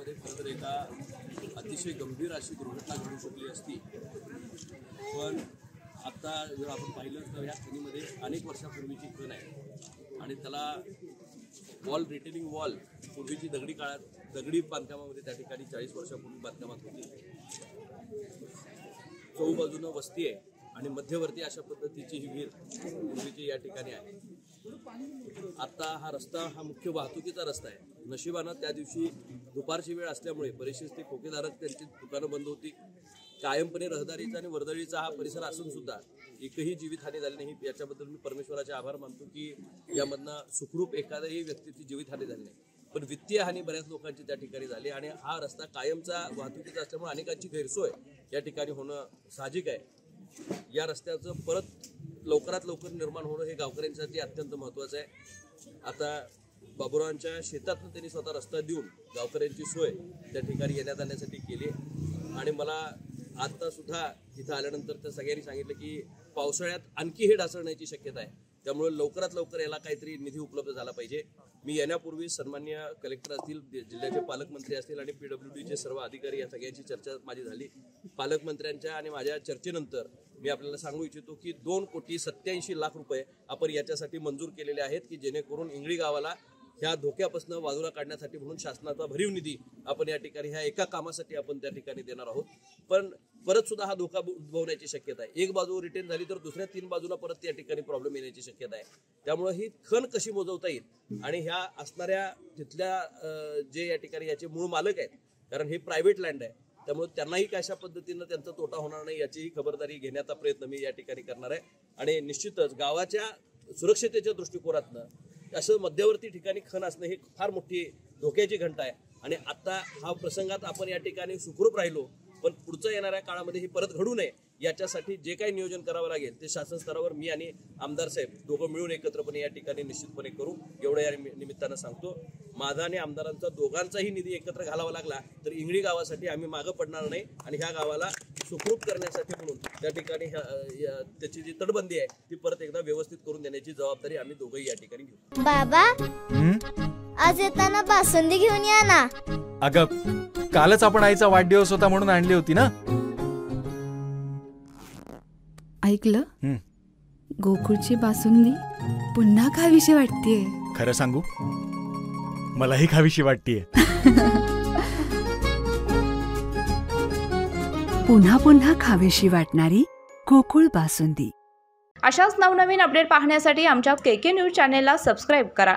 गावामध्ये खरं तर एका अतिशय गंभीर अशी दुर्घटना घडू शकली असती, पण आता जर आपण पाहिलं तर या खणीमध्ये अनेक वर्षापूर्वीची खण आहे आणि त्याला वॉल रिटेनिंग वॉल पूर्वीची दगडी बांधकामामध्ये त्या ठिकाणी 40 वर्षापूर्वी बांधकामात होती. चहूबाजूनं वस्ती आहे आणि मध्यवर्ती अशा पद्धतीची ही विहीर पूर्वीची या ठिकाणी आहे. आता हा रस्ता हा मुख्य वाहतुकीचा रस्ता आहे. नशिबानं त्या दिवशी दुपारची वेळ असल्यामुळे बरेचसे ते ठोकेधारक त्यांची दुकानं बंद होती. कायमपणे रहदारीचा आणि वर्दळीचा हा परिसर असून सुद्धा एकही जीवितहानी झाली नाही. याच्याबद्दल मी परमेश्वराचे आभार मानतो की यामधनं सुखरूप एखाद्याही व्यक्तीची जीवितहानी झाली नाही, पण वित्तीय हानी बऱ्याच लोकांची त्या ठिकाणी झाली आणि हा रस्ता कायमचा वाहतुकीचा असल्यामुळे अनेकांची गैरसोय या ठिकाणी होणं साहजिक आहे. या रस्त्याचं परत लवकरात लवकर निर्माण होणं हे गावकऱ्यांसाठी अत्यंत महत्त्वाचं आहे. आता बाबुरावांच्या शेतातून त्यांनी स्वतः रस्ता देऊन गावकऱ्यांची सोय त्या ठिकाणी येण्या जाण्यासाठी केली आणि मला आता सुद्धा इथं आल्यानंतर त्या सगळ्यांनी सांगितलं की पावसाळ्यात आणखी हे ढासळण्याची शक्यता आहे, त्यामुळे लवकरात लवकर याला काहीतरी निधी उपलब्ध झाला पाहिजे. मी येण्यापूर्वी सन्माननीय कलेक्टर असतील, जिल्ह्याचे पालकमंत्री असतील आणि PWDचे सर्व अधिकारी या सगळ्यांची चर्चा माझी झाली. पालकमंत्र्यांच्या आणि माझ्या चर्चेनंतर मी आपल्याला सांगू इच्छितो की 2,87,00,000 रुपये आपण याच्यासाठी मंजूर केलेले आहेत की जेणेकरून इंगळी गावाला ह्या धोक्यापासून बाजूला काढण्यासाठी म्हणून शासनाचा भरीव निधी आपण या ठिकाणी ह्या एका कामासाठी आपण त्या ठिकाणी देणार आहोत. पण परत सुद्धा हा धोका उद्भवण्याची शक्यता आहे. एक बाजू रिटेन झाली तर दुसऱ्या 3 बाजूला परत या ठिकाणी प्रॉब्लेम येण्याची शक्यता आहे. त्यामुळे ही खण कशी मोजवता येईल आणि ह्या असणाऱ्या तिथल्या जे या ठिकाणी याचे मूळ मालक आहेत, कारण हे प्रायव्हेट लँड आहे, त्यामुळे त्यांनाही कशा पद्धतीनं त्यांचा तोटा होणार नाही याचीही खबरदारी घेण्याचा प्रयत्न मी या ठिकाणी करणार आहे. आणि निश्चितच गावाच्या सुरक्षतेच्या दृष्टिकोनातनं असं मध्यवर्ती ठिकाणी खण असणं ही फार मोठी धोक्याची घंटा आहे. आणि आता हा प्रसंगात आपण या ठिकाणी सुखरूप राहिलो, पण पुढच्या येणाऱ्या काळामध्ये ही परत घडू नये याच्यासाठी जे काही नियोजन करावं लागेल ते शासन स्तरावर मी आणि आमदार साहेब दोघं मिळून एकत्रपणे या ठिकाणी निश्चितपणे करू, एवढं या निमित्तानं सांगतो. माझा आणि आमदारांचा दोघांचाही निधी एकत्र घालावा लागला तर इंगळी गावासाठी आम्ही मागं पडणार नाही आणि ह्या गावाला सुखरूप करण्यासाठी म्हणून त्या ठिकाणी त्याची जी तटबंदी आहे ती परत एकदा व्यवस्थित करून देण्याची जबाबदारी आम्ही दोघंही या ठिकाणी घेऊ. बाबा, आज येताना बासुंदी घेऊन या ना. अगं, कालच आपण आईचा वाढदिवस होता म्हणून आणली होती ना. ऐकलं, गोकुळची बासुंदी पुन्हा खावीशी वाटतेय. खरं सांगू, मलाही खावीशी वाटतेय. पुन्हा पुन्हा खावीशी वाटणारी गोकुळ बासुंदी. अशाच नवनवीन अपडेट पाहण्यासाठी आमच्या KK न्यूज चॅनेलला सबस्क्राईब करा.